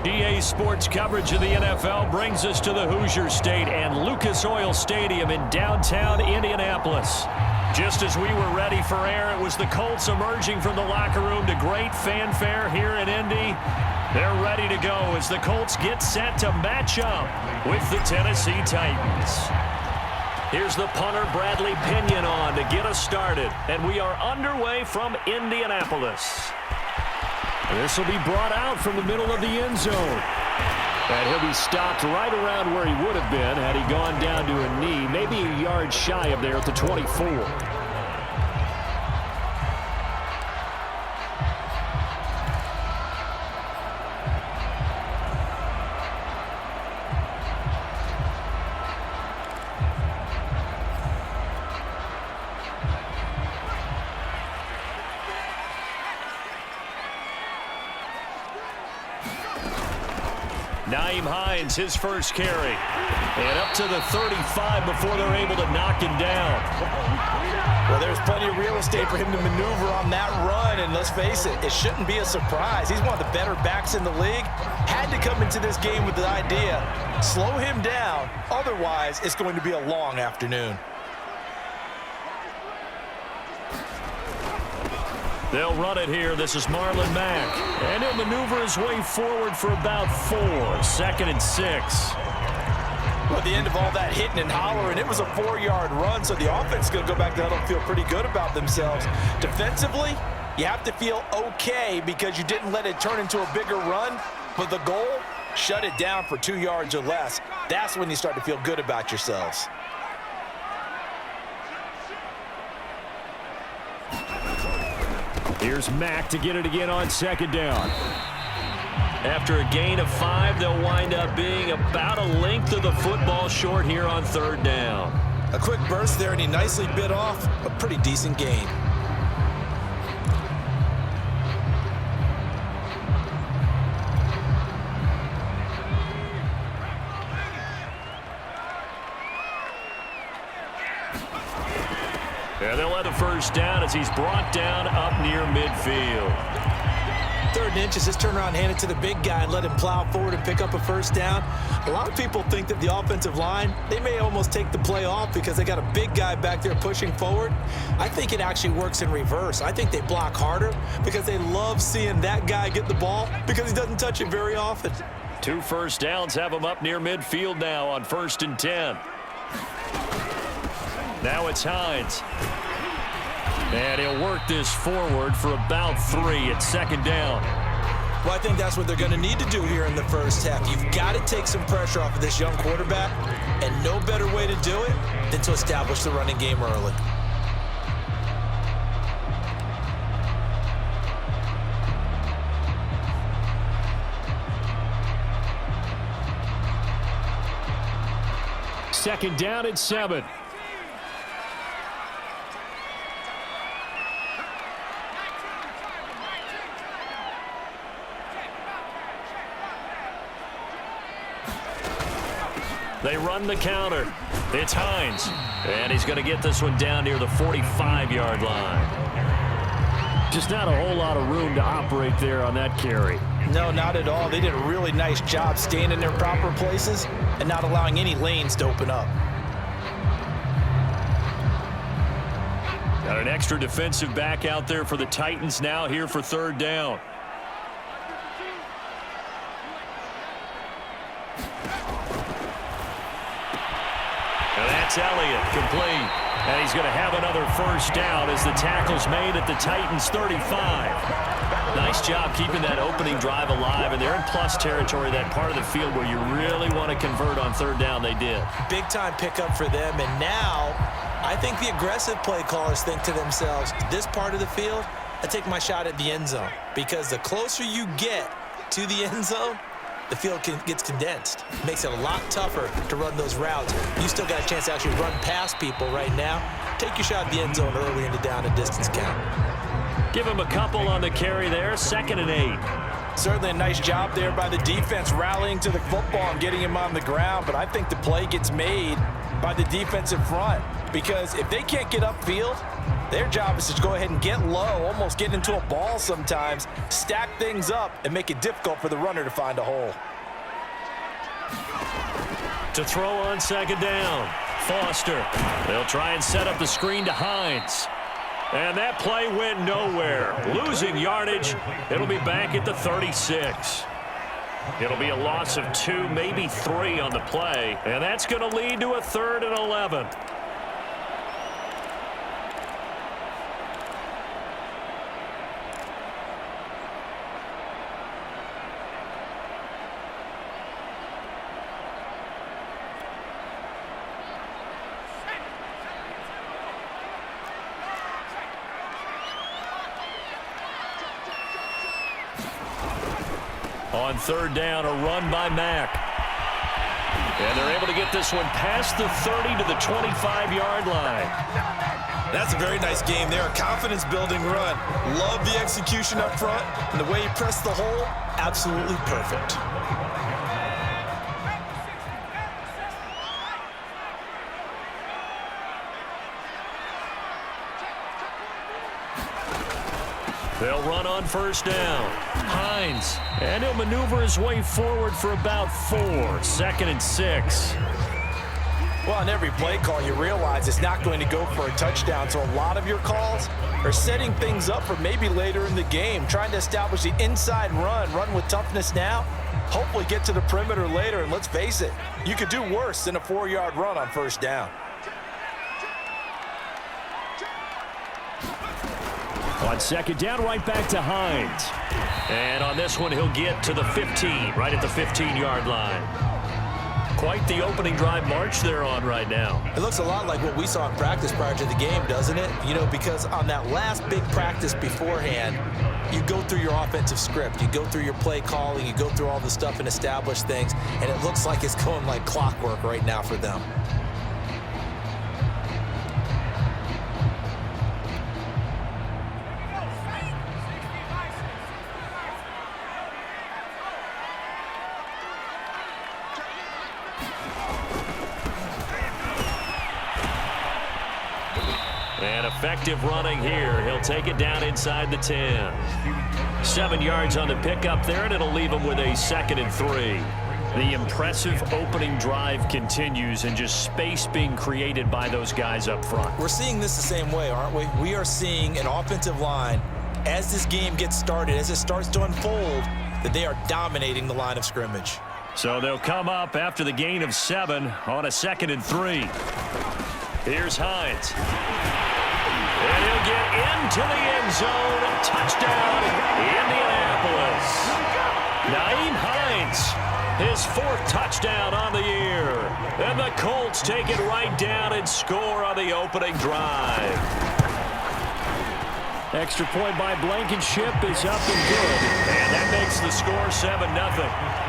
EA Sports coverage of the NFL brings us to the Hoosier State and Lucas Oil Stadium in downtown Indianapolis. Just as we were ready for air, it was the Colts emerging from the locker room to great fanfare here in Indy. They're ready to go as the Colts get set to match up with the Tennessee Titans. Here's the punter, Bradley Pinion, on to get us started. And we are underway from Indianapolis. This will be brought out from the middle of the end zone. And he'll be stopped right around where he would have been had he gone down to a knee, maybe a yard shy of there at the 24. His first carry. And up to the 35 before they're able to knock him down. Well, there's plenty of real estate for him to maneuver on that run, and let's face it, it shouldn't be a surprise. He's one of the better backs in the league. Had to come into this game with the idea, slow him down, otherwise it's going to be a long afternoon. They'll run it here. This is Marlon Mack. And he'll maneuver his way forward for about 4. 2nd and 6. Well, at the end of all that hitting and hollering, it was a 4-yard run, so the offense is going to go back to huddle and feel pretty good about themselves. Defensively, you have to feel okay because you didn't let it turn into a bigger run, but the goal, shut it down for 2 yards or less. That's when you start to feel good about yourselves. Here's Mack to get it again on 2nd down. After a gain of 5, they'll wind up being about a length of the football short here on 3rd down. A quick burst there, and he nicely bit off a pretty decent gain. And they'll have the first down as he's brought down up near midfield. 3rd and inches, just turn around, hand it to the big guy and let him plow forward and pick up a first down. A lot of people think that the offensive line, they may almost take the play off because they got a big guy back there pushing forward. I think it actually works in reverse. I think they block harder because they love seeing that guy get the ball because he doesn't touch it very often. 2 first downs have him up near midfield now on 1st and 10. Now it's Hines. And he'll work this forward for about 3 at 2nd down. Well, I think that's what they're going to need to do here in the first half. You've got to take some pressure off of this young quarterback, and no better way to do it than to establish the running game early. Second down at 7. They run the counter. It's Hines. And he's going to get this one down near the 45-yard line. Just not a whole lot of room to operate there on that carry. No, not at all. They did a really nice job staying in their proper places and not allowing any lanes to open up. Got an extra defensive back out there for the Titans now here for 3rd down. That's Elliott, complete. And he's going to have another first down as the tackle's made at the Titans' 35. Nice job keeping that opening drive alive, and they're in plus territory, that part of the field where you really want to convert on 3rd down. They did. Big-time pickup for them, and now I think the aggressive play callers think to themselves, this part of the field, I take my shot at the end zone, because the closer you get to the end zone, the field gets condensed. Makes it a lot tougher to run those routes. You still got a chance to actually run past people right now. Take your shot at the end zone early in the down and distance count. Give him a couple on the carry there. 2nd and 8. Certainly a nice job there by the defense rallying to the football and getting him on the ground, but I think the play gets made by the defensive front because if they can't get upfield, Their job is to go ahead and get low, almost get into a ball sometimes, stack things up, and make it difficult for the runner to find a hole. To throw on second down, Foster. They'll try and set up the screen to Hines. And that play went nowhere. Losing yardage. It'll be back at the 36. It'll be a loss of 2, maybe 3 on the play. And that's going to lead to a 3rd and 11. On 3rd down, a run by Mack. And they're able to get this one past the 30 to the 25-yard line. That's a very nice game there, a confidence-building run. Love the execution up front, and the way he pressed the hole, absolutely perfect. They'll run on 1st down. Hines, and he'll maneuver his way forward for about 4. 2nd and 6. Well, on every play call, you realize it's not going to go for a touchdown, so a lot of your calls are setting things up for maybe later in the game, trying to establish the inside run with toughness now, hopefully get to the perimeter later, and let's face it, you could do worse than a 4-yard run on 1st down. On 2nd down, right back to Hines. And on this one, he'll get to the 15, right at the 15-yard line. Quite the opening drive march they're on right now. It looks a lot like what we saw in practice prior to the game, doesn't it? You know, because on that last big practice beforehand, you go through your offensive script, you go through your play calling, you go through all the stuff and establish things, and it looks like it's going like clockwork right now for them. And effective running here. He'll take it down inside the 10. 7 yards on the pickup there, and it'll leave him with a 2nd and 3. The impressive opening drive continues, and just space being created by those guys up front. We're seeing this the same way, aren't we? We are seeing an offensive line, as this game gets started, as it starts to unfold, that they are dominating the line of scrimmage. So they'll come up after the gain of 7 on a 2nd and 3. Here's Hines. And he'll get into the end zone. Touchdown, Indianapolis. Nyheim Hines, his 4th touchdown on the year. And the Colts take it right down and score on the opening drive. Extra point by Blankenship is up and good. And that makes the score 7-0.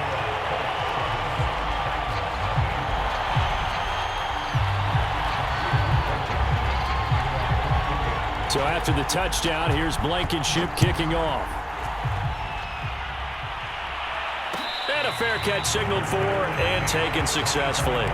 So after the touchdown, here's Blankenship kicking off. And a fair catch signaled for and taken successfully.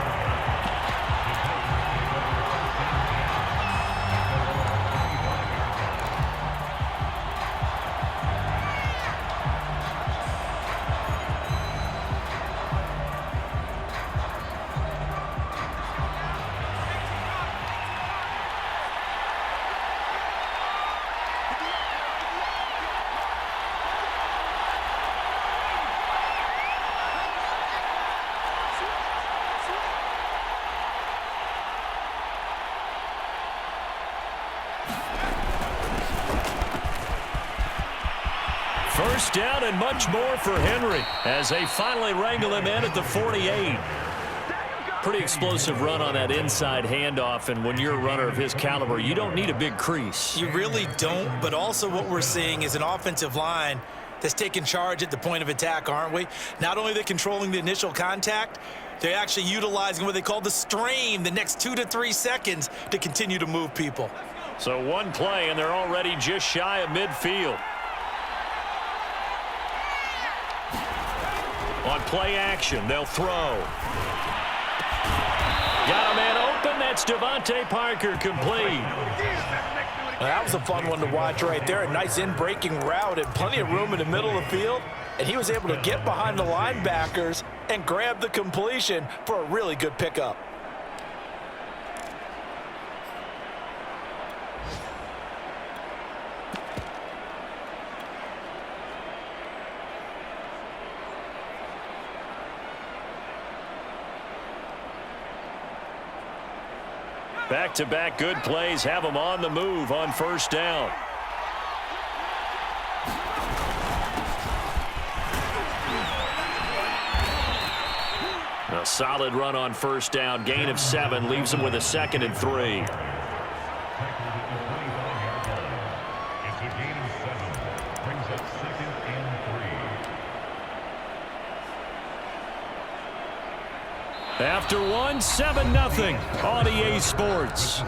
First down and much more for Henry as they finally wrangle him in at the 48. Pretty explosive run on that inside handoff, and when you're a runner of his caliber, you don't need a big crease. You really don't, but also what we're seeing is an offensive line that's taking charge at the point of attack, aren't we? Not only are they controlling the initial contact, they're actually utilizing what they call the strain, the next 2 to 3 seconds to continue to move people. So one play, and they're already just shy of midfield. On play action, they'll throw. Got a man open. That's That's Devontae Parker complete. That was a fun one to watch right there. A nice in-breaking route and plenty of room in the middle of the field. And he was able to get behind the linebackers and grab the completion for a really good pickup. Back-to-back good plays have them on the move on first down. A solid run on first down. Gain of 7 leaves them with a 2nd and 3. After one, 7-0 on EA Sports.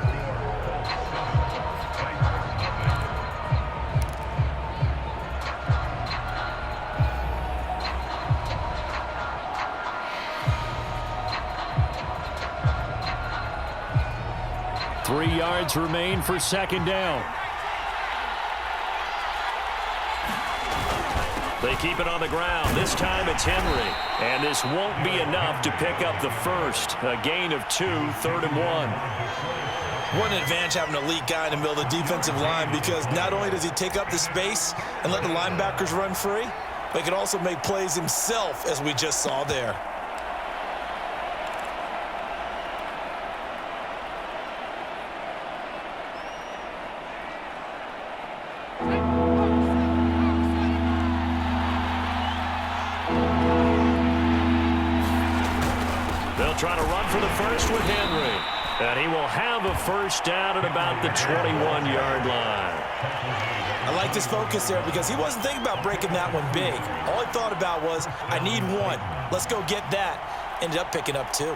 Three yards remain for second down. They keep it on the ground. This time it's Henry. And this won't be enough to pick up the first. A gain of 2, 3rd and 1. What an advantage having an elite guy in the middle of the defensive line, because not only does he take up the space and let the linebackers run free, but he can also make plays himself, as we just saw there. Trying to run for the first with Henry. And he will have a first down at about the 21-yard line. I like this focus there because he wasn't thinking about breaking that one big. All he thought about was, I need one. Let's go get that. Ended up picking up 2.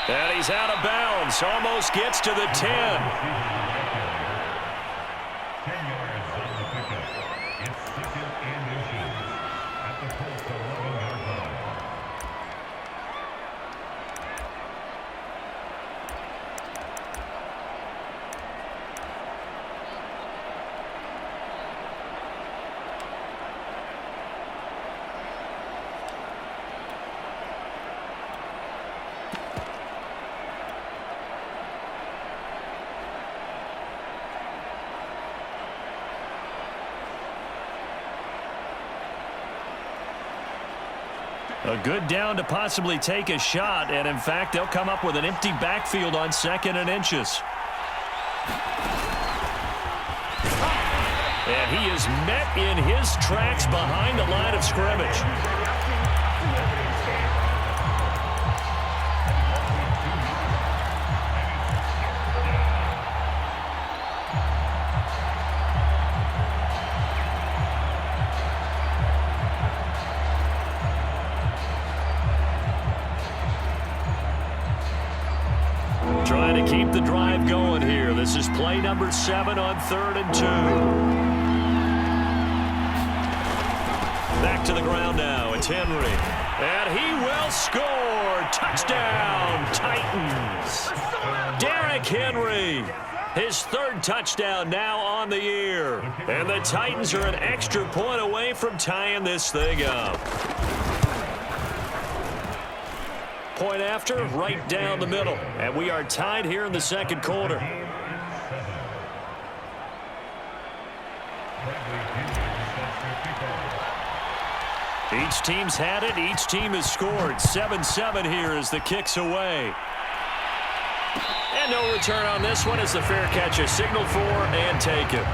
And he's out of bounds. Almost gets to the 10. A good down to possibly take a shot, and in fact, they'll come up with an empty backfield on 2nd and inches. And he is met in his tracks behind the line of scrimmage. Trying to keep the drive going here. This is play number 7 on 3rd and 2. Back to the ground now. It's Henry. And he will score. Touchdown, Titans. Derrick Henry. His 3rd touchdown now on the year. And the Titans are an extra point away from tying this thing up. Point after, right down the middle. And we are tied here in the 2nd quarter. Each team's had it. Each team has scored. 7-7 here as the kick's away. And no return on this one as the fair catch is signaled for, and taken. 3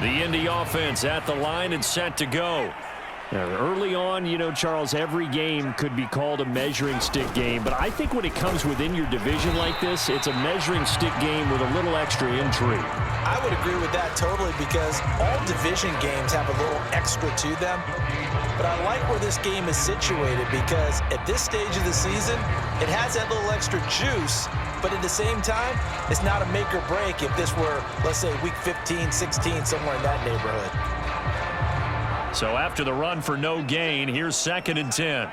The Indy offense at the line and set to go. Now, early on, you know, Charles, every game could be called a measuring stick game, but I think when it comes within your division like this, it's a measuring stick game with a little extra intrigue. I would agree with that totally because all division games have a little extra to them. But I like where this game is situated because at this stage of the season, it has that little extra juice, but at the same time, it's not a make or break if this were, let's say, week 15, 16, somewhere in that neighborhood. So after the run for no gain, here's 2nd and 10.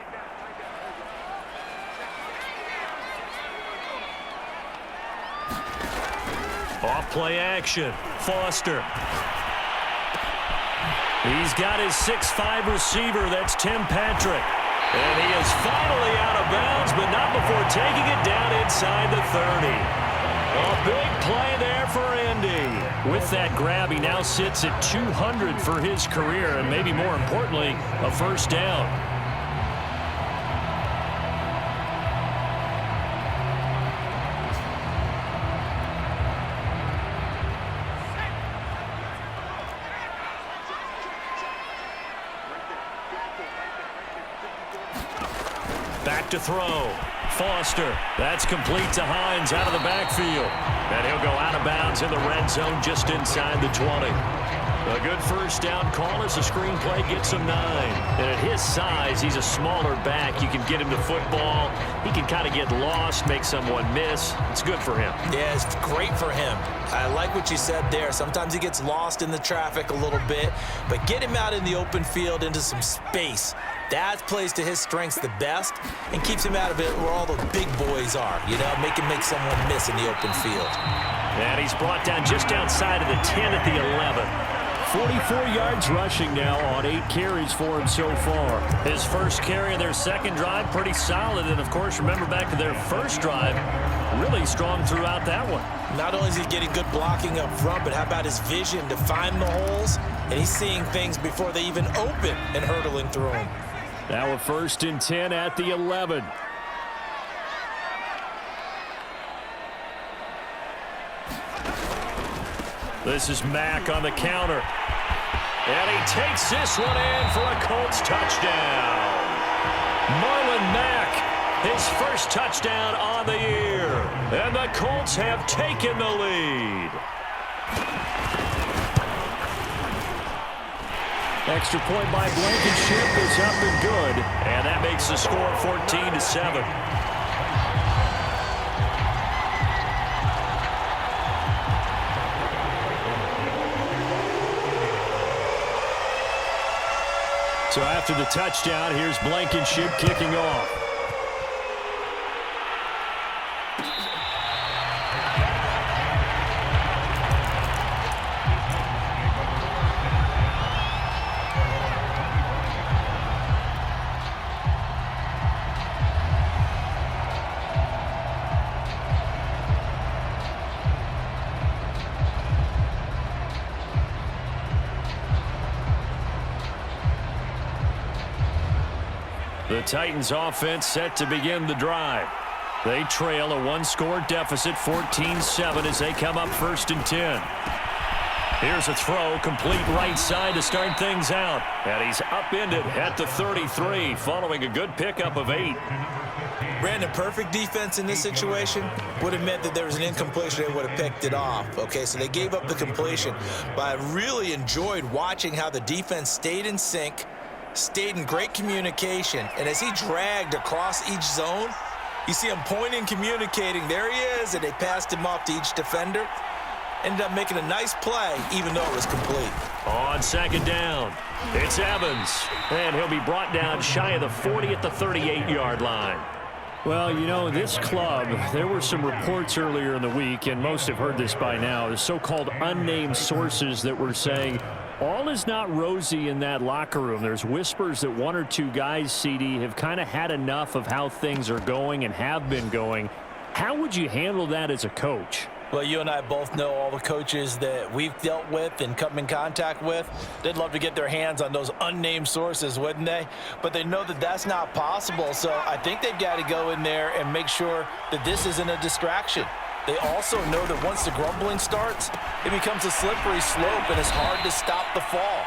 Off play action. Foster. He's got his 6'5" receiver. That's Tim Patrick. And he is finally out of bounds, but not before taking it down inside the 30. A big play there for Indy. With that grab, he now sits at 200 for his career, and maybe more importantly, a first down. Back to throw. Foster. That's complete to Hines out of the backfield. And he'll go out of bounds in the red zone just inside the 20. A good first down call as the screenplay gets him 9. And at his size, he's a smaller back. You can get him to football. He can kind of get lost, make someone miss. It's good for him. Yeah, it's great for him. I like what you said there. Sometimes he gets lost in the traffic a little bit, but get him out in the open field into some space. That plays to his strengths the best and keeps him out of it where all the big boys are, you know, make him make someone miss in the open field. And he's brought down just outside of the 10 at the 11. 44 yards rushing now on 8 carries for him so far. His first carry of their second drive, pretty solid. And, of course, remember back to their first drive, really strong throughout that one. Not only is he getting good blocking up front, but how about his vision to find the holes? And he's seeing things before they even open and hurdling through them. Now a 1st and 10 at the 11. This is Mack on the counter. And he takes this one in for a Colts touchdown. Marlon Mack, his first touchdown on the year. And the Colts have taken the lead. Extra point by Blankenship is up and good. And that makes the score 14-7. So after the touchdown, here's Blankenship kicking off. The Titans offense set to begin the drive. They trail a one-score deficit, 14-7, as they come up 1st and 10. Here's a throw, complete right side to start things out. And he's upended at the 33, following a good pickup of 8. Brandon, perfect defense in this situation would have meant that there was an incompletion. They would have picked it off. Okay, so they gave up the completion. But I really enjoyed watching how the defense stayed in sync, stayed in great communication, and as he dragged across each zone, you see him pointing, communicating. There he is, and they passed him off to each defender. Ended up making a nice play, even though it was complete. On 2nd down, it's Evans, and he'll be brought down shy of the 40 at the 38-yard line. Well, you know, this club, there were some reports earlier in the week, and most have heard this by now, the so-called unnamed sources that were saying all is not rosy in that locker room. There's whispers that 1 or 2 guys, CD, have kind of had enough of how things are going and have been going. How would you handle that as a coach? Well, you and I both know all the coaches that we've dealt with and come in contact with. They'd love to get their hands on those unnamed sources, wouldn't they? But they know that that's not possible, so I think they've got to go in there and make sure that this isn't a distraction. they also know that once the grumbling starts, it becomes a slippery slope, and it's hard to stop the fall.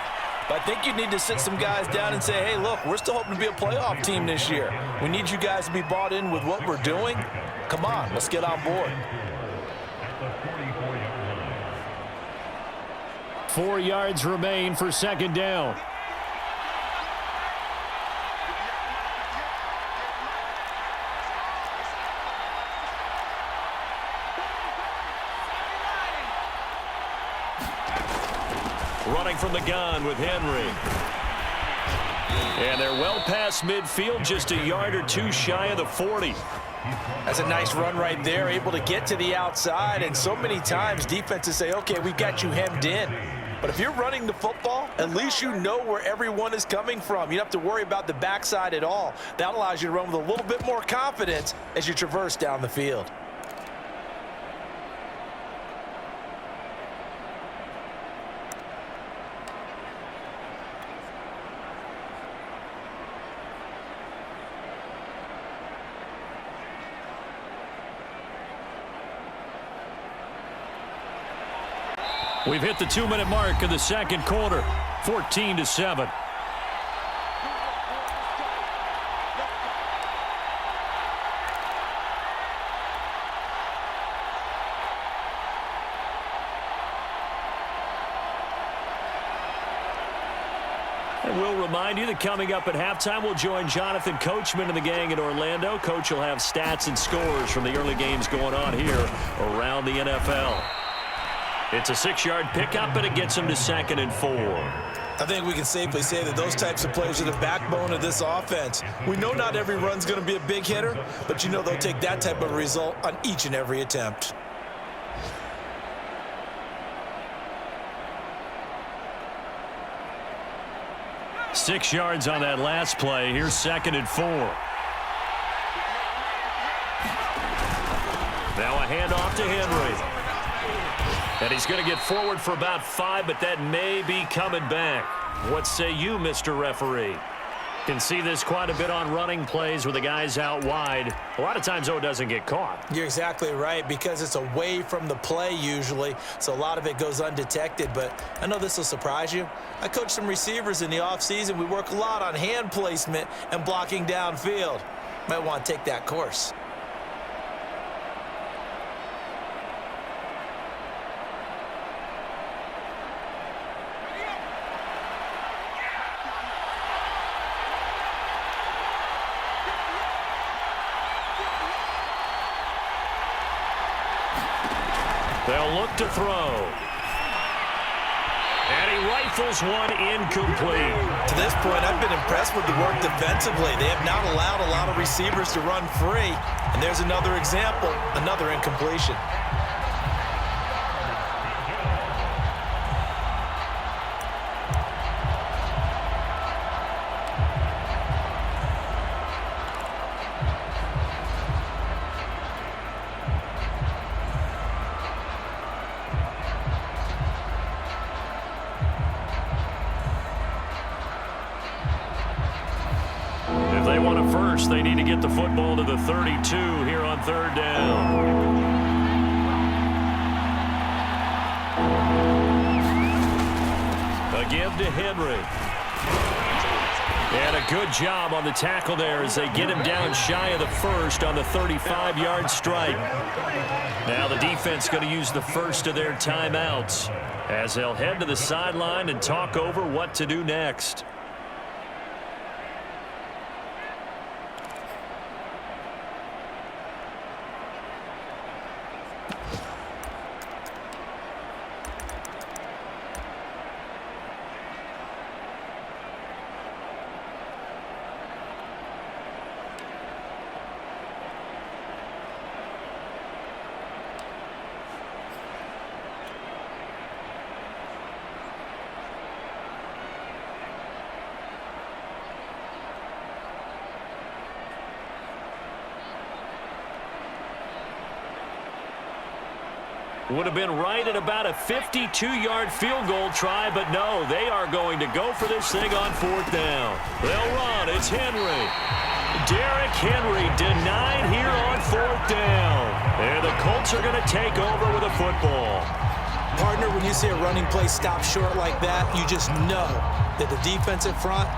But I think you need to sit some guys down and say, hey, look, we're still hoping to be a playoff team this year. We need you guys to be bought in with what we're doing. Come on, let's get on board. 4 yards remain for second down. Running from the gun with Henry. And they're well past midfield, just a yard or two shy of the 40. That's a nice run right there, able to get to the outside. And so many times defenses say, okay, we got you hemmed in. But if you're running the football, at least you know where everyone is coming from. You don't have to worry about the backside at all. That allows you to run with a little bit more confidence as you traverse down the field. We've hit the 2-minute mark of the second quarter, 14-7. And we'll remind you that coming up at halftime, we'll join Jonathan Coachman and the gang in Orlando. Coach will have stats and scores from the early games going on here around the NFL. It's a 6-yard pickup, and it gets him to 2nd and 4. I think we can safely say that those types of players are the backbone of this offense. We know not every run's going to be a big hitter, but you know they'll take that type of result on each and every attempt. Six yards on that last play. Here's 2nd and 4. Now a handoff to Henry. And he's going to get forward for about 5, but that may be coming back. What say you, Mr. Referee? Can see this quite a bit on running plays with the guys out wide. A lot of times, though, it doesn't get caught. You're exactly right, because it's away from the play usually, so a lot of it goes undetected. But I know this will surprise you. I coach some receivers in the offseason. We work a lot on hand placement and blocking downfield. Might want to take that course. They'll look to throw. And he rifles one incomplete. To this point, I've been impressed with the work defensively. They have not allowed a lot of receivers to run free. And there's another example, another incompletion. They need to get the football to the 32 here on 3rd down. A give to Henry. And a good job on the tackle there as they get him down shy of the first on the 35-yard strike. Now the defense going to use the first of their timeouts as they'll head to the sideline and talk over what to do next. Would have been right at about a 52-yard field goal try, but no, they are going to go for this thing on 4th down. They'll run. It's Henry. Derrick Henry denied here on 4th down. And the Colts Colts are going to take over with a football. Partner, when you see a running play stop short like that, you just know that the defensive front,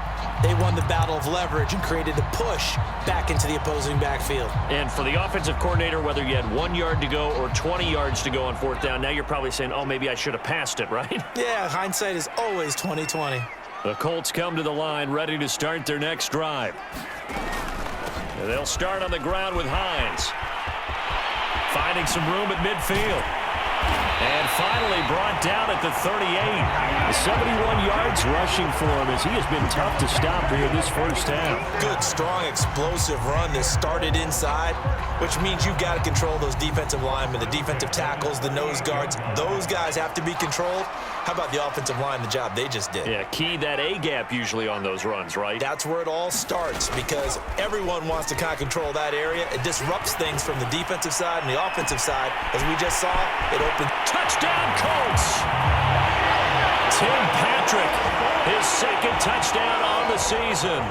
they won the battle of leverage and created a push back into the opposing backfield. And for the offensive coordinator, whether you had 1 yard to go or 20 yards to go on fourth down, now you're probably saying, oh, maybe I should have passed it, right? Yeah, hindsight is always 20/20. The Colts come to the line ready to start their next drive. And they'll start on the ground with Hines. Finding some room at midfield. And finally brought down at the 38. 71 yards rushing for him as he has been tough to stop here this first half. Good, strong, explosive run that started inside, which means you've got to control those defensive linemen, the defensive tackles, the nose guards. Those guys have to be controlled. How about the offensive line, the job they just did? Yeah, key that A-gap usually on those runs, right? That's where it all starts because everyone wants to kind of control that area. It disrupts things from the defensive side and the offensive side. As we just saw, it opened. Touchdown, Colts! Tim Patrick, his second touchdown on the season.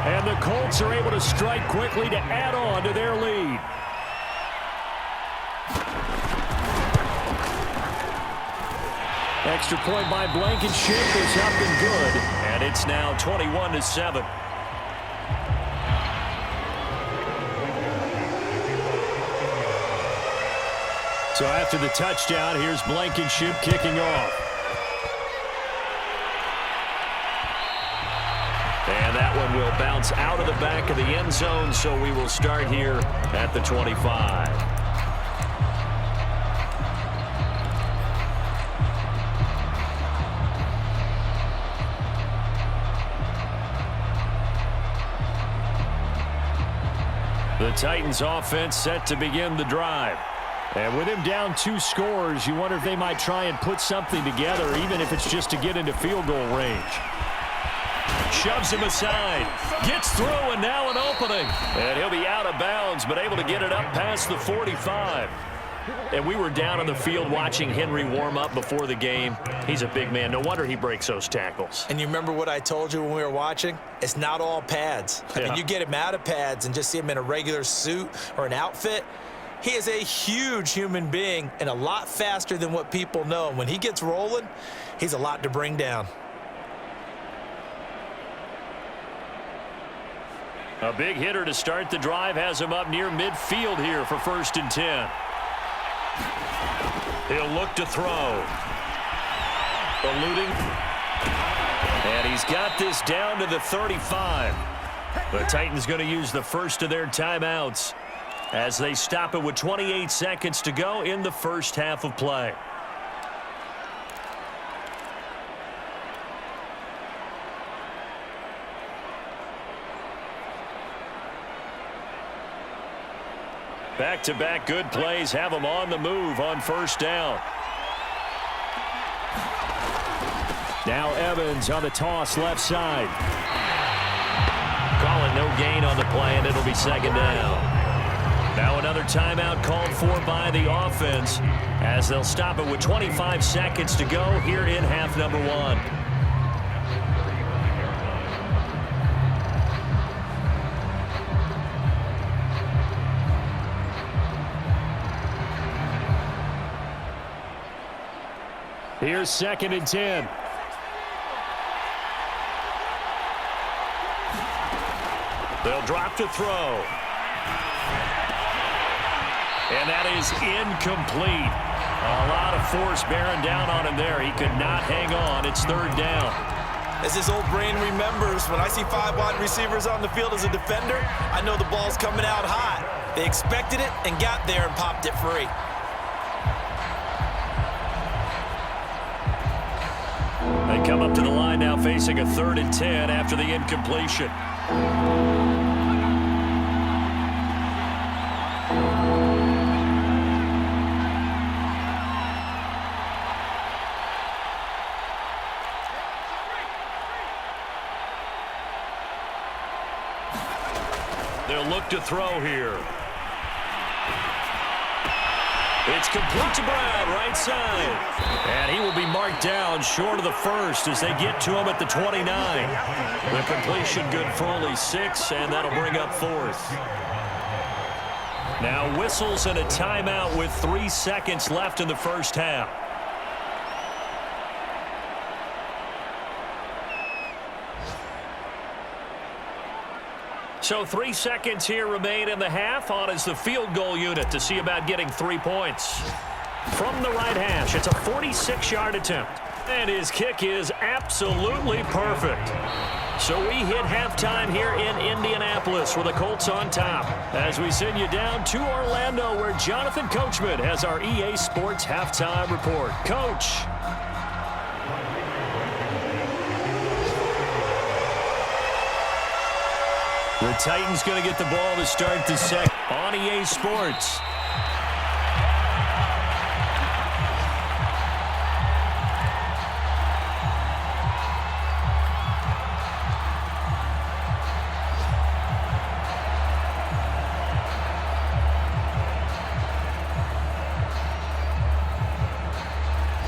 And the Colts are able to strike quickly to add on to their lead. Extra point by Blankenship is up and good. And it's now 21-7. So after the touchdown, here's Blankenship kicking off. And that one will bounce out of the back of the end zone, so we will start here at the 25. The Titans offense set to begin the drive. And with him down 2 scores, you wonder if they might try and put something together, even if it's just to get into field goal range. Shoves him aside. Gets through, and now an opening. And he'll be out of bounds, but able to get it up past the 45. And we were down on the field watching Henry warm up before the game. He's a big man. No wonder he breaks those tackles. And you remember what I told you when we were watching? It's not all pads. I mean, you get him out of pads and just see him in a regular suit or an outfit. He is a huge human being and a lot faster than what people know. And when he gets rolling, he's a lot to bring down. A big hitter to start the drive has him up near midfield here for 1st and 10. He'll look to throw. Eluding. And he's got this down to the 35. The Titans going to use the first of their timeouts as they stop it with 28 seconds to go in the first half of play. Back-to-back good plays have them on the move on 1st down. Now Evans on the toss left side. Call it no gain on the play, and it'll be 2nd down. Now another timeout called for by the offense as they'll stop it with 25 seconds to go here in half number 1. Here's 2nd and 10. They'll drop to throw. And that is incomplete. A lot of force bearing down on him there. He could not hang on. It's 3rd down. As his old brain remembers, when I see 5 wide receivers on the field as a defender, I know the ball's coming out hot. They expected it and got there and popped it free. They come up to the line now facing a 3rd and 10 after the incompletion. They'll look to throw here. It's complete to Brown, right side. And he will be marked down short of the 1st as they get to him at the 29. The completion good for only 6, and that'll bring up 4th. Now whistles and a timeout with 3 seconds left in the first half. So 3 seconds here remain in the half. On is the field goal unit to see about getting 3 points. From the right hash, it's a 46-yard attempt. And his kick is absolutely perfect. So we hit halftime here in Indianapolis with the Colts on top. As we send you down to Orlando, where Jonathan Coachman has our EA Sports halftime report. Coach. The Titans going to get the ball to start the second on EA Sports.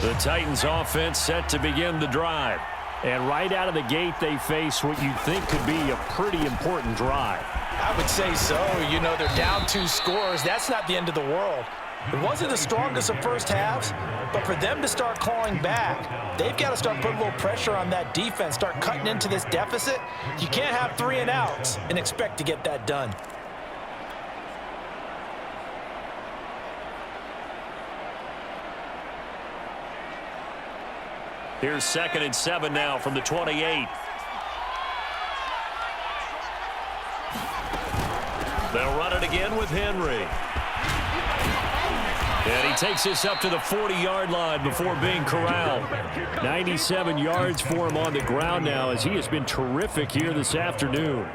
The Titans offense set to begin the drive. And right out of the gate, they face what you think could be a pretty important drive. I would say so. You know, they're down 2 scores. That's not the end of the world. It wasn't the strongest of first halves, but for them to start clawing back, they've got to start putting a little pressure on that defense, start cutting into this deficit. You can't have 3 and outs and expect to get that done. Here's 2nd and 7 now from the 28. They'll run it again with Henry. And he takes this up to the 40-yard line before being corralled. 97 yards for him on the ground now, as he has been terrific here this afternoon.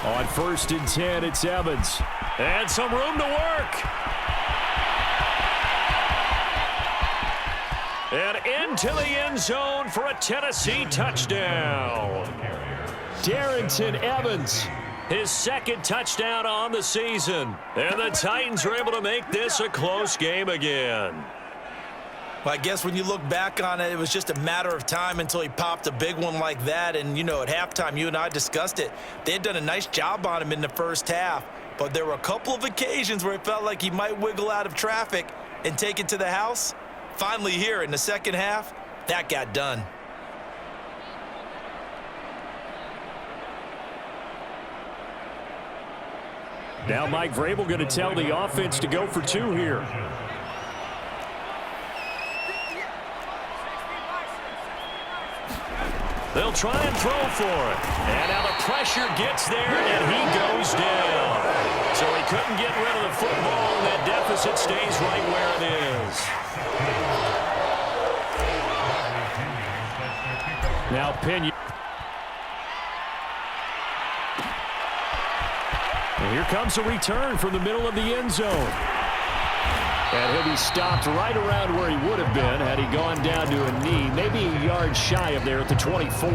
On 1st and 10, it's Evans. And some room to work. And into the end zone for a Tennessee touchdown. Darrington Evans, his 2nd touchdown on the season. And the Titans are able to make this a close game again. Well, I guess when you look back on it, it was just a matter of time until he popped a big one like that. And, you know, at halftime, you and I discussed it. They had done a nice job on him in the first half. But there were a couple of occasions where it felt like he might wiggle out of traffic and take it to the house. Finally here in the second half, that got done. Now Mike Vrabel going to tell the offense to go for 2 here. They'll try and throw for it. And now the pressure gets there, and he goes down. So he couldn't get rid of the football, and that deficit stays right where it is. Now Pena. And here comes a return from the middle of the end zone. And he'll be stopped right around where he would have been had he gone down to a knee, maybe a yard shy of there at the 24.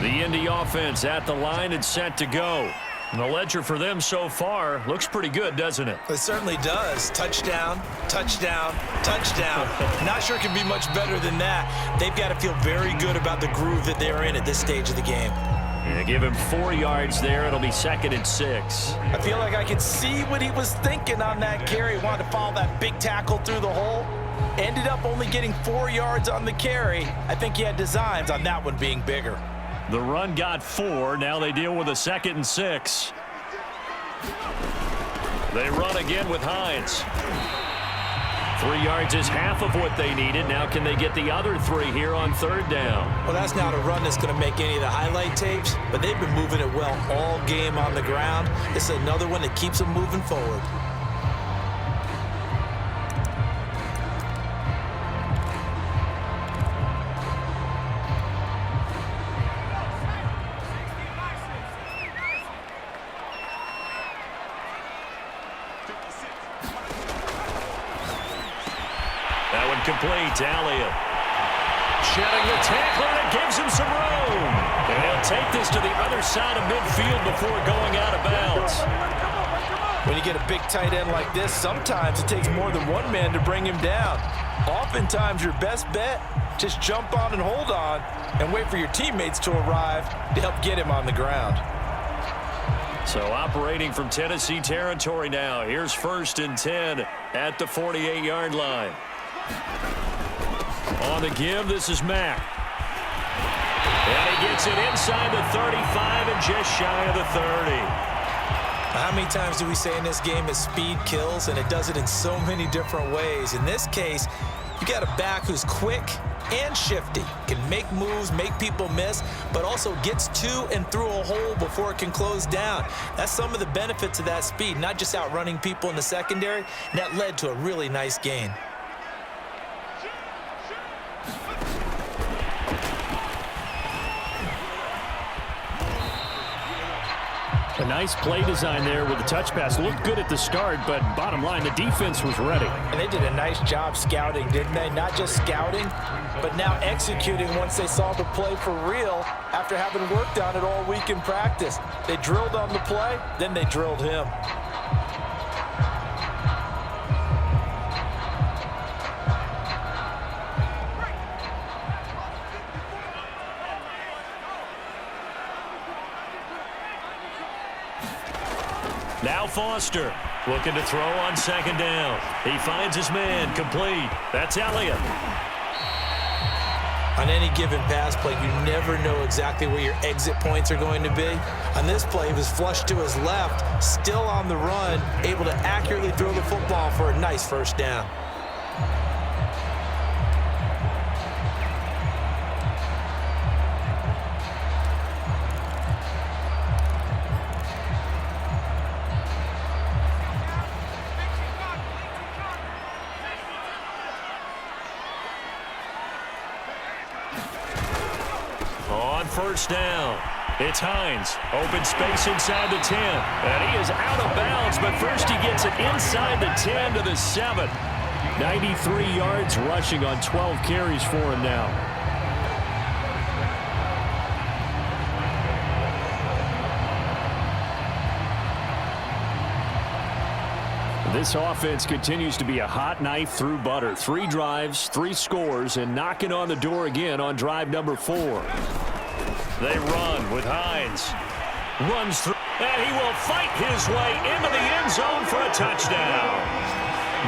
The Indy offense at the line and set to go. And the ledger for them so far looks pretty good, doesn't it? It certainly does. Touchdown, touchdown, touchdown. Not sure it can be much better than that. They've got to feel very good about the groove that they're in at this stage of the game. And give him 4 yards there. It'll be 2nd and 6. I feel like I could see what he was thinking on that carry. He wanted to follow that big tackle through the hole. Ended up only getting 4 yards on the carry. I think he had designs on that one being bigger. The run got 4. Now they deal with a 2nd and 6. They run again with Hines. 3 yards is half of what they needed. Now can they get the other 3 here on 3rd down? Well, that's not a run that's going to make any of the highlight tapes, but they've been moving it well all game on the ground. This is another one that keeps them moving forward. incomplete to Elliott. Shedding the tackle, and it gives him some room. And he'll take this to the other side of midfield before going out of bounds. When you get a big tight end like this, sometimes it takes more than one man to bring him down. Oftentimes, your best bet, just jump on and hold on and wait for your teammates to arrive to help get him on the ground. So operating from Tennessee territory now. Here's 1st and 10 at the 48-yard line. On the give, this is Mack. And he gets it inside the 35 and just shy of the 30. How many times do we say in this game that speed kills, and it does it in so many different ways? In this case, you got a back who's quick and shifty, can make moves, make people miss, but also gets to and through a hole before it can close down. That's some of the benefits of that speed, not just outrunning people in the secondary, and that led to a really nice gain. A nice play design there with the touch pass. Looked good at the start, but bottom line, the defense was ready. And they did a nice job scouting, didn't they? Not just scouting, but now executing once they saw the play for real after having worked on it all week in practice. They drilled on the play, then they drilled him. Now Foster looking to throw on 2nd down. He finds his man complete. That's Elliott. On any given pass play, you never know exactly where your exit points are going to be. On this play, he was flushed to his left, still on the run, able to accurately throw the football for a nice 1st down. On 1st down, it's Hines. Open space inside the 10. And he is out of bounds, but first he gets it inside the 10 to the 7. 93 yards rushing on 12 carries for him now. This offense continues to be a hot knife through butter. 3 drives, 3 scores, and knocking on the door again on drive number 4. They run with Hines. Runs through, and he will fight his way into the end zone for a touchdown.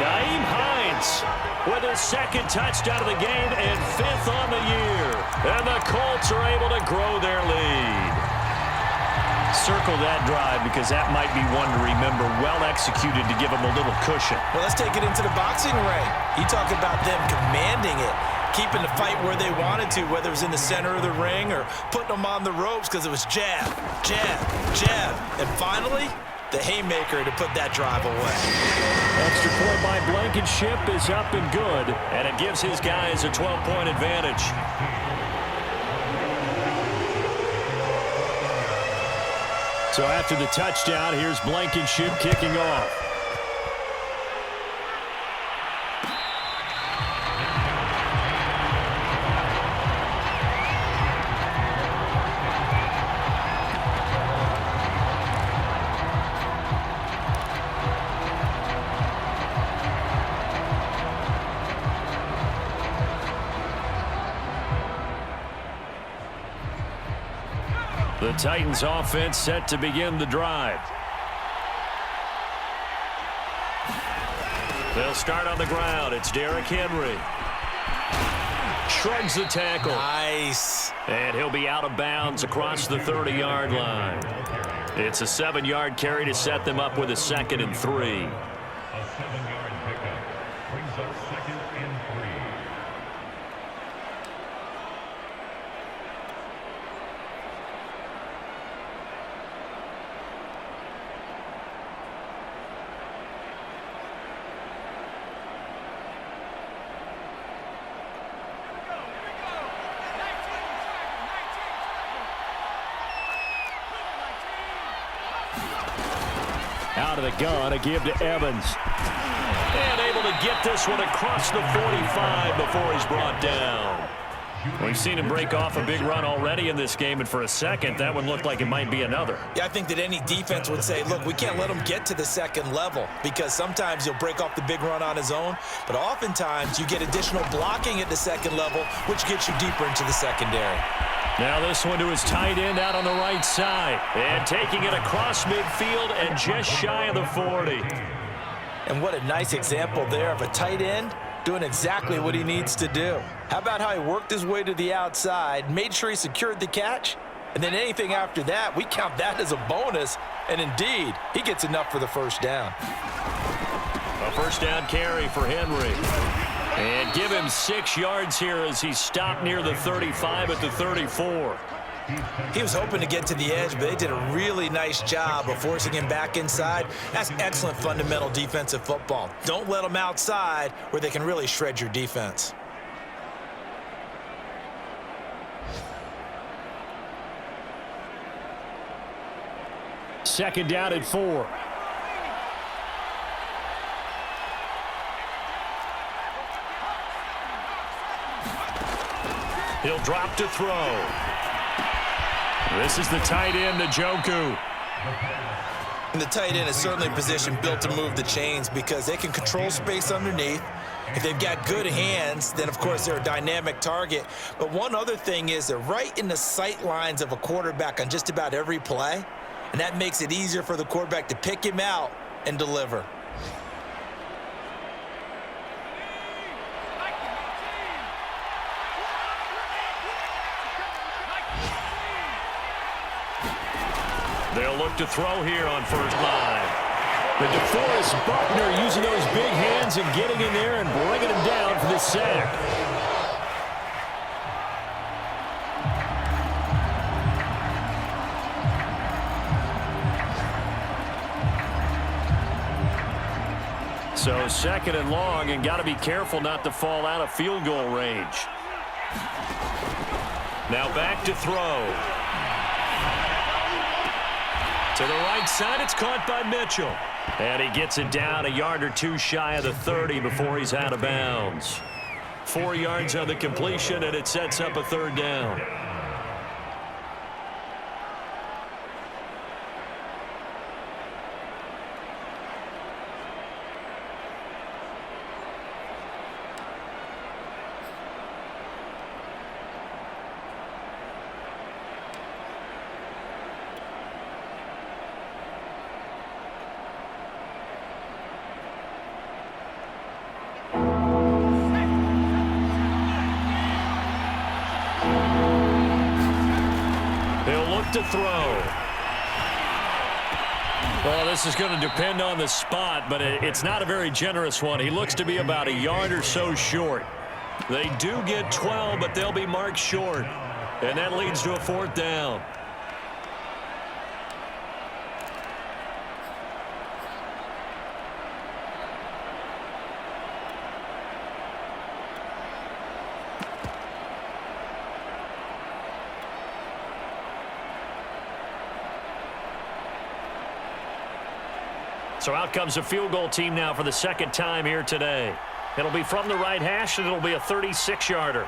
Nyheim Hines with his 2nd touchdown of the game and 5th on the year. And the Colts are able to grow their lead. Circle that drive because that might be one to remember. Well executed to give them a little cushion. Well, let's take it into the boxing ring. You talk about them commanding it, keeping the fight where they wanted to, whether it was in the center of the ring or putting them on the ropes because it was jab, jab, jab. And finally, the haymaker to put that drive away. Extra point by Blankenship is up and good, and it gives his guys a 12-point advantage. So after the touchdown, here's Blankenship kicking off. The Titans offense set to begin the drive. They'll start on the ground. It's Derrick Henry. Shrugs the tackle. Nice. And he'll be out of bounds across the 30-yard line. It's a 7-yard carry to set them up with a 2nd and 3. Out of the gun, a give to Evans. And able to get this one across the 45 before he's brought down. We've seen him break off a big run already in this game, and for a second, that one looked like it might be another. Yeah, I think that any defense would say, look, we can't let him get to the second level because sometimes he'll break off the big run on his own, but oftentimes you get additional blocking at the second level, which gets you deeper into the secondary. Now this one to his tight end out on the right side, and taking it across midfield and just shy of the 40. And what a nice example there of a tight end doing exactly what he needs to do. How about how he worked his way to the outside, made sure he secured the catch, and then anything after that, we count that as a bonus, and indeed, he gets enough for the first down. A first down carry for Henry. And give him 6 yards here as he stopped near the 35 at the 34. He was hoping to get to the edge, but they did a really nice job of forcing him back inside. That's excellent fundamental defensive football. Don't let them outside where they can really shred your defense. Second down at 4. He'll drop to throw. This is the tight end, Njoku. And the tight end is certainly a position built to move the chains because they can control space underneath. If they've got good hands, then, of course, they're a dynamic target. But one other thing is they're right in the sight lines of a quarterback on just about every play, and that makes it easier for the quarterback to pick him out and deliver. They'll look to throw here on first line. The DeForest Buckner using those big hands and getting in there and bringing him down for the sack. So second and long, and got to be careful not to fall out of field goal range. Now back to throw. To the right side, it's caught by Mitchell. And he gets it down a yard or two shy of the 30 before he's out of bounds. 4 yards on the completion, and it sets up a third down. To throw. Well, this is going to depend on the spot, but it's not a very generous one. He looks to be about a yard or so short. They do get 12, but they'll be marked short, and that leads to a fourth down. So out comes the field goal team now for the second time here today. It'll be from the right hash, and it'll be a 36-yarder.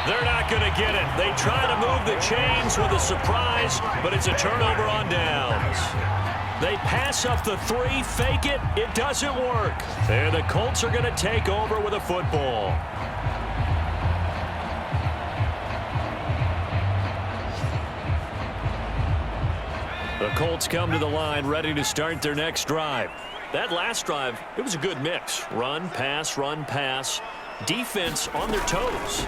They're not going to get it. They try to move the chains with a surprise, but it's a turnover on downs. They pass up the 3, fake it. It doesn't work. And the Colts are going to take over with a football. The Colts come to the line ready to start their next drive. That last drive, it was a good mix. Run, pass, defense on their toes.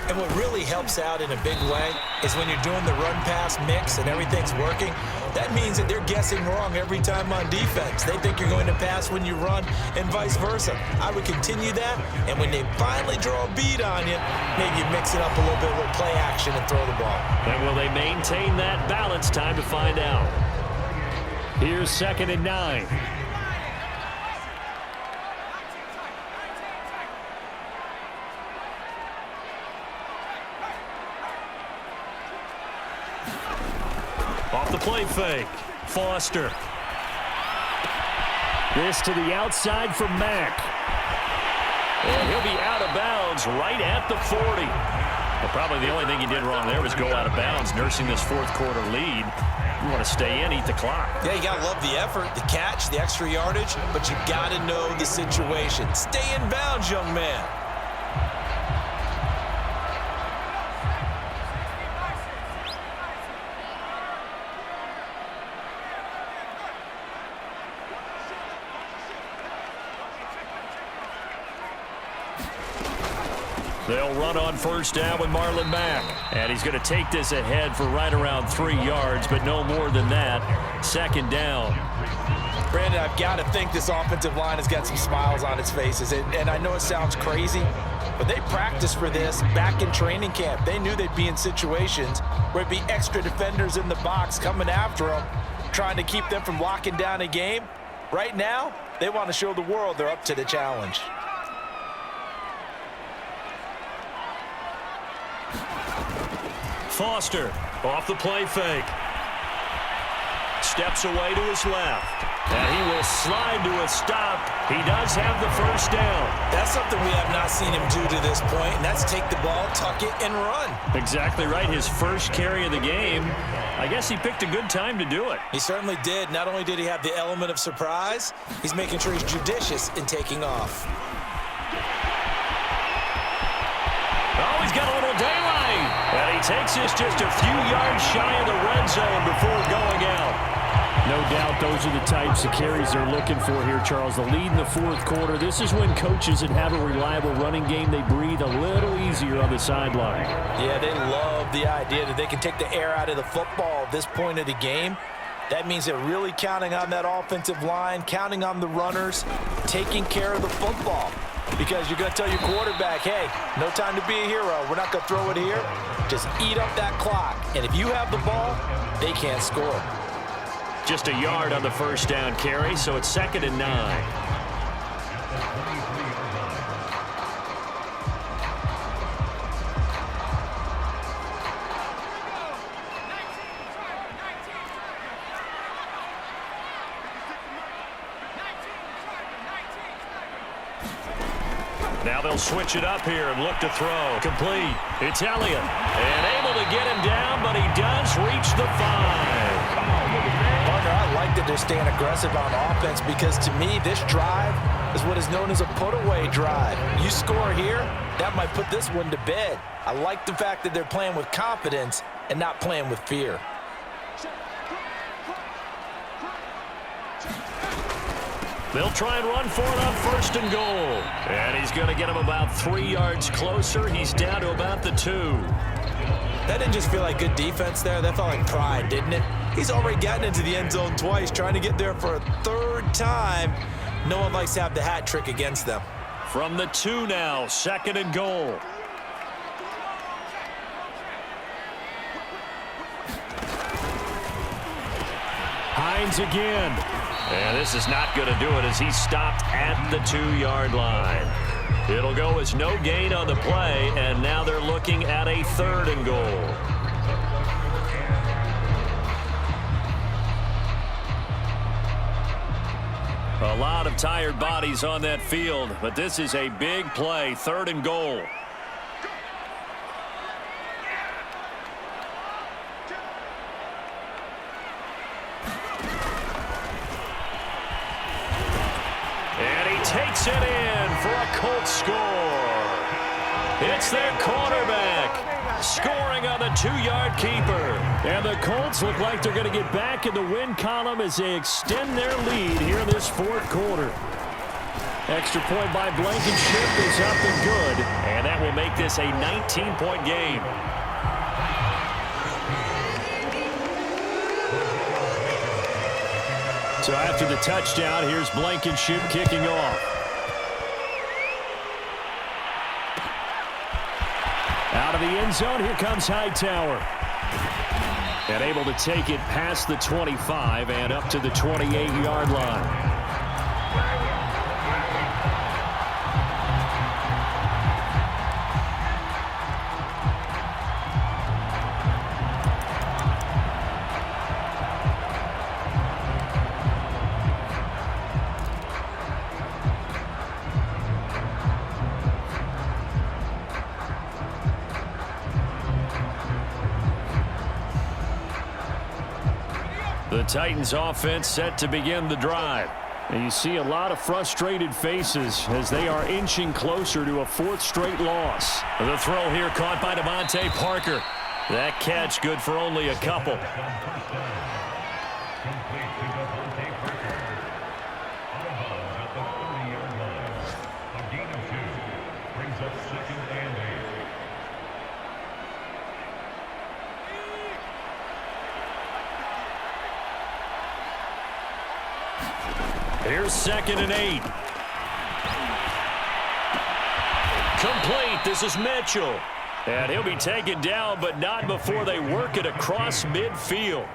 And what really helps out in a big way is when you're doing the run-pass mix and everything's working, that means that they're guessing wrong every time on defense. They think you're going to pass when you run and vice versa. I would continue that, and when they finally draw a beat on you, maybe you mix it up a little bit with play action and throw the ball. And will they maintain that balance? Time to find out. Here's 2nd and 9. play fake. Foster. This to the outside for Mack. And he'll be out of bounds right at the 40. Well, probably the only thing he did wrong there was go out of bounds, nursing this fourth quarter lead. You want to stay in, eat the clock. Yeah, you got to love the effort, the catch, the extra yardage, but you got to know the situation. Stay in bounds, young man. They'll run on first down with Marlon Mack. And he's going to take this ahead for right around 3 yards, but no more than that. Second down. Brandon, I've got to think this offensive line has got some smiles on its faces. And I know it sounds crazy, but they practiced for this back in training camp. They knew they'd be in situations where it'd be extra defenders in the box coming after them, trying to keep them from locking down a game. Right now, they want to show the world they're up to the challenge. Foster off the play fake. Steps away to his left. And he will slide to a stop. He does have the first down. That's something we have not seen him do to this point, and that's take the ball, tuck it, and run. Exactly right. His first carry of the game. I guess he picked a good time to do it. He certainly did. Not only did he have the element of surprise, he's making sure he's judicious in taking off. Oh, he's got a little daylight. And he takes this just a few yards shy of the red zone before going out. No doubt those are the types of carries they're looking for here, Charles. The lead in the fourth quarter. This is when coaches that have a reliable running game, they breathe a little easier on the sideline. Yeah, they love the idea that they can take the air out of the football at this point of the game. That means they're really counting on that offensive line, counting on the runners, taking care of the football. Because you're going to tell your quarterback, hey, no time to be a hero. We're not going to throw it here. Just eat up that clock. And if you have the ball, they can't score. Just a yard on the first down carry, so it's 2nd and 9. Now they'll switch it up here and look to throw. Complete. It's Elliott. And able to get him down, but he does reach the 5. Partner, I like that they're staying aggressive on offense because to me, this drive is what is known as a put-away drive. You score here, that might put this one to bed. I like the fact that they're playing with confidence and not playing with fear. They'll try and run for it on 1st and goal. And he's going to get him about 3 yards closer. He's down to about the 2. That didn't just feel like good defense there. That felt like pride, didn't it? He's already gotten into the end zone twice, trying to get there for a 3rd time. No one likes to have the hat trick against them. From the 2 now, 2nd and goal. Hines again. And this is not going to do it as he's stopped at the 2-yard line. It'll go as no gain on the play, and now they're looking at a 3rd and goal. A lot of tired bodies on that field, but this is a big play, 3rd and goal. Takes it in for a Colts score. It's their quarterback scoring on the 2-yard keeper. And the Colts look like they're going to get back in the win column as they extend their lead here in this fourth quarter. Extra point by Blankenship is up and good. And that will make this a 19-point game. So after the touchdown, here's Blankenship kicking off. Out of the end zone, here comes Hightower. And able to take it past the 25 and up to the 28-yard line. Titans offense set to begin the drive. And you see a lot of frustrated faces as they are inching closer to a 4th straight loss. The throw here caught by Devontae Parker. That catch good for only a couple. Here's 2nd and 8. Complete. This is Mitchell. And he'll be taken down, but not before they work it across midfield.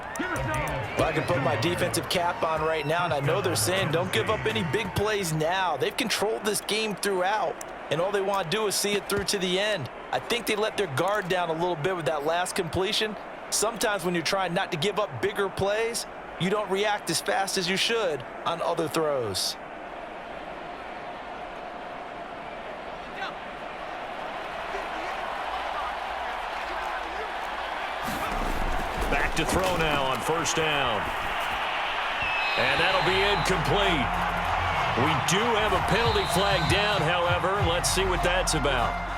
Well, I can put my defensive cap on right now, and I know they're saying don't give up any big plays now. They've controlled this game throughout, and all they want to do is see it through to the end. I think they let their guard down a little bit with that last completion. Sometimes when you're trying not to give up bigger plays, you don't react as fast as you should on other throws. Back to throw now on 1st down. And that'll be incomplete. We do have a penalty flag down, however. Let's see what that's about.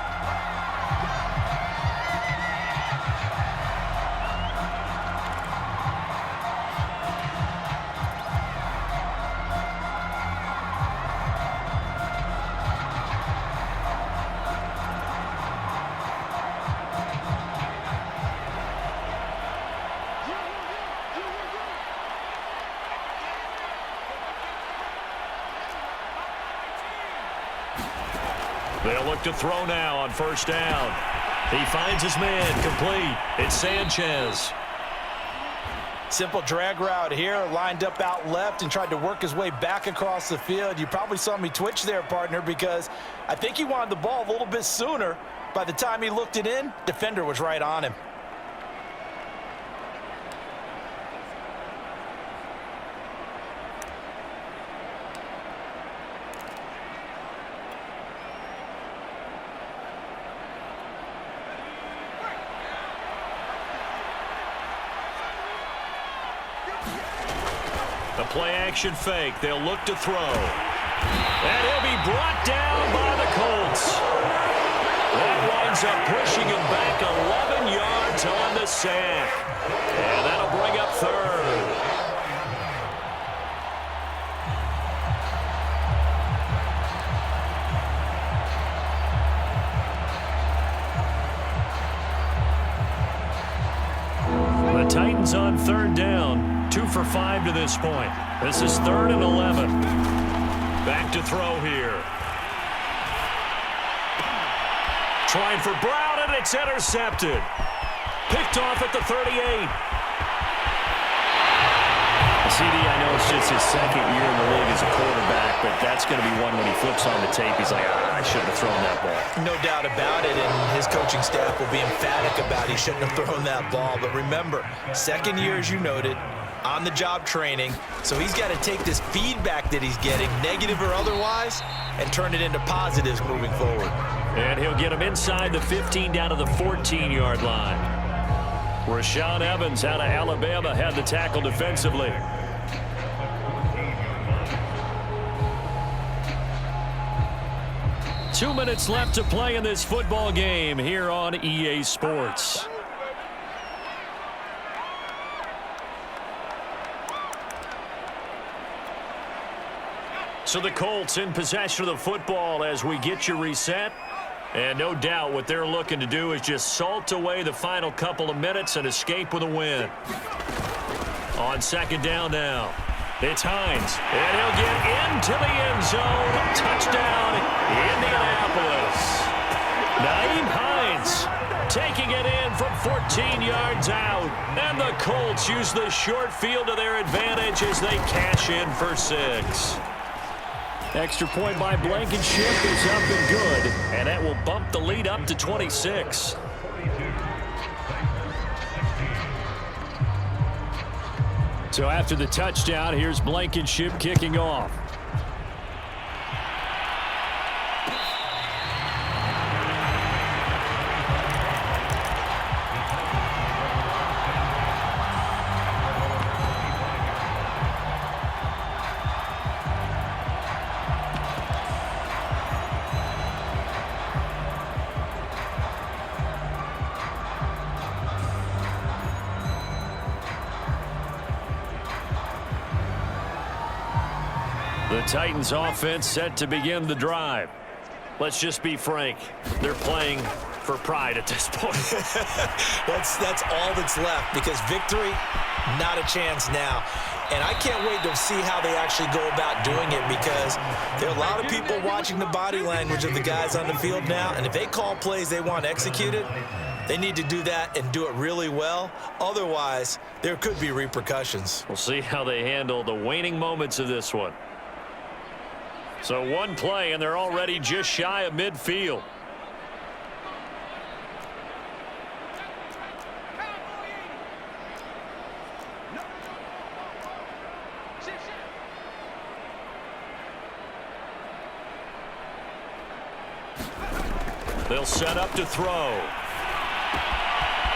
They'll look to throw now on 1st down. He finds his man complete. It's Sanchez. Simple drag route here, lined up out left and tried to work his way back across the field. You probably saw me twitch there, partner, because I think he wanted the ball a little bit sooner. By the time he looked it in, defender was right on him. The play-action fake. They'll look to throw. And he'll be brought down by the Colts. That winds up pushing him back 11 yards on the sack. And that'll bring up 3rd. The Titans on 3rd down. 2 for 5 to this point. This is 3rd and 11. Back to throw here. Trying for Brown, and it's intercepted. Picked off at the 38. CD, I know it's just his 2nd year in the league as a quarterback, but that's going to be one when he flips on the tape. He's like, I shouldn't have thrown that ball. No doubt about it, and his coaching staff will be emphatic about he shouldn't have thrown that ball. But remember, 2nd year, as you noted, on-the-job training, so he's got to take this feedback that he's getting, negative or otherwise, and turn it into positives moving forward. And he'll get him inside the 15 down to the 14-yard line. Rashaan Evans out of Alabama had the tackle defensively. Two minutes left to play in this football game here on EA Sports. So the Colts in possession of the football as we get you reset. And no doubt what they're looking to do is just salt away the final couple of minutes and escape with a win. On 2nd down now, it's Hines. And he'll get into the end zone. Touchdown, Indianapolis. Nyheim Hines taking it in from 14 yards out. And the Colts use the short field to their advantage as they cash in for 6. Extra point by Blankenship is up and good, and that will bump the lead up to 26. So after the touchdown, here's Blankenship kicking off. The Titans offense set to begin the drive. Let's just be frank. They're playing for pride at this point. That's all that's left, because victory, not a chance now. And I can't wait to see how they actually go about doing it, because there are a lot of people watching the body language of the guys on the field now, and if they call plays they want executed, they need to do that and do it really well. Otherwise, there could be repercussions. We'll see how they handle the waning moments of this one. So one play, and they're already just shy of midfield. They'll set up to throw.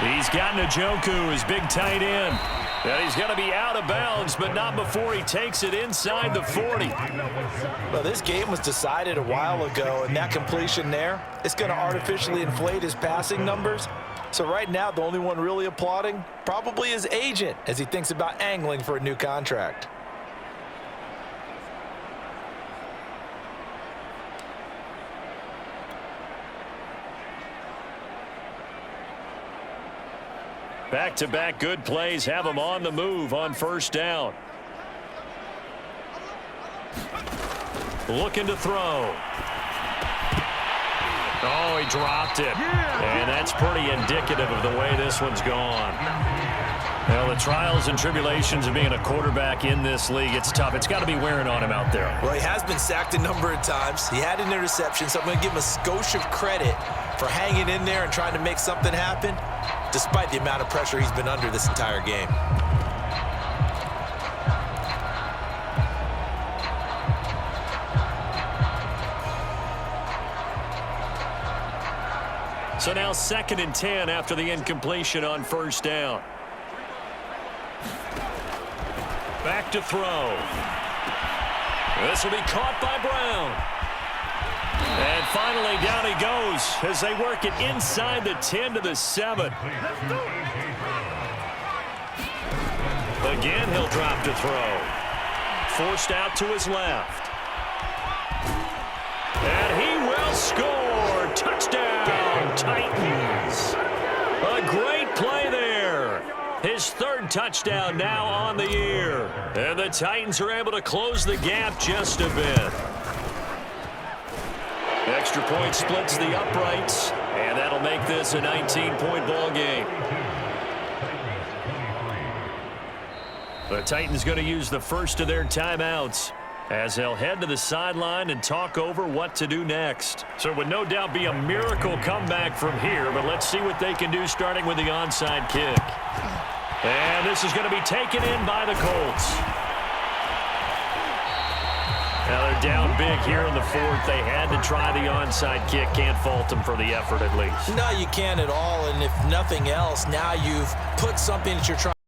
He's got Njoku, his big tight end. And he's going to be out of bounds, but not before he takes it inside the 40. Well, this game was decided a while ago, and that completion there, it's going to artificially inflate his passing numbers. So right now, the only one really applauding probably his agent as he thinks about angling for a new contract. Back-to-back good plays have him on the move on first down. Looking to throw. Oh, he dropped it. And that's pretty indicative of the way this one's gone. Well, the trials and tribulations of being a quarterback in this league, it's tough. It's got to be wearing on him out there. Well, he has been sacked a number of times. He had an interception, so I'm going to give him a skosh of credit for hanging in there and trying to make something happen, despite the amount of pressure he's been under this entire game. So now 2nd and 10 after the incompletion on first down. Back to throw. This will be caught by Brown. And finally down he goes as they work it inside the 10 to the 7. Again, he'll drop to throw. Forced out to his left. And he will score. Touchdown, Titans. A great play there. His 3rd touchdown now on the year. And the Titans are able to close the gap just a bit. Extra point splits the uprights, and that'll make this a 19-point ball game. The Titans going to use the first of their timeouts as they'll head to the sideline and talk over what to do next. So it would no doubt be a miracle comeback from here, but let's see what they can do starting with the onside kick. And this is going to be taken in by the Colts. Now they're down big here in the 4th. They had to try the onside kick. Can't fault them for the effort at least. No, you can't at all. And if nothing else, now you've put something that you're trying